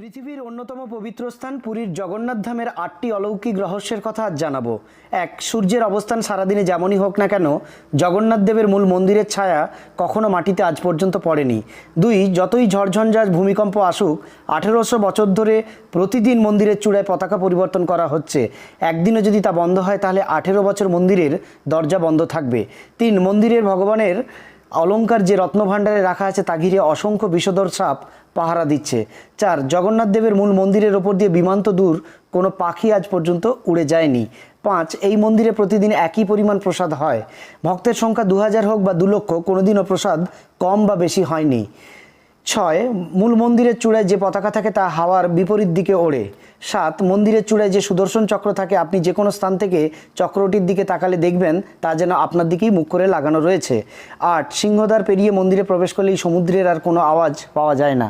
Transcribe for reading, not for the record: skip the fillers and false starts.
পৃথিবীর অন্যতম পবিত্র স্থান পুরীর জগন্নাথ ধামের ৮টি অলৌকিক রহস্যের কথা আজ জানাবো। ১. সূর্যের অবস্থান সারাদিনে যেমনই হোক না কেন জগন্নাথ দেবের মূল মন্দিরের ছায়া কখনো মাটিতে আজ পর্যন্ত পড়েনি। ২. যতই ঝড়ঝঞ্ঝাট ভূমিকম্প আসুক ১৮০০ বছর ধরে প্রতিদিন মন্দিরের চূড়ায় পতাকা পরিবর্তন করা হচ্ছে। একদিনও যদি তা বন্ধ হয় তাহলে ১৮ বছর মন্দিরের দরজা বন্ধ থাকবে। ৩. মন্দিরের ভগবানের অলঙ্কার যে রত্নভাণ্ডারে রাখা আছে তা ঘিরে অসংখ্য বিষধর সাপ পাহারা দিচ্ছে। ৪. জগন্নাথ দেবের মূল মন্দিরের ওপর দিয়ে বিমান তো দূর, কোনো পাখি আজ পর্যন্ত উড়ে যায়নি। ৫. এই মন্দিরে প্রতিদিন একই পরিমাণ প্রসাদ হয়। ভক্তের সংখ্যা ২০০০ হোক বা ২ লক্ষ, কোনোদিনও প্রসাদ কম বা বেশি হয়নি। ৬. মূল মন্দিরের চূড়ায় যে পতাকা থাকে তা হাওয়ার বিপরীত দিকে ওড়ে। ৭. মন্দিরের চূড়ায় যে সুদর্শন চক্র থাকে, আপনি যে কোনো স্থান থেকে চক্রটির দিকে তাকালে দেখবেন তা যেন আপনার দিকেই মুখ করে লাগানো রয়েছে। ৮. সিংহদ্বার পেরিয়ে মন্দিরে প্রবেশ করলেই সমুদ্রের আর কোনো আওয়াজ পাওয়া যায় না।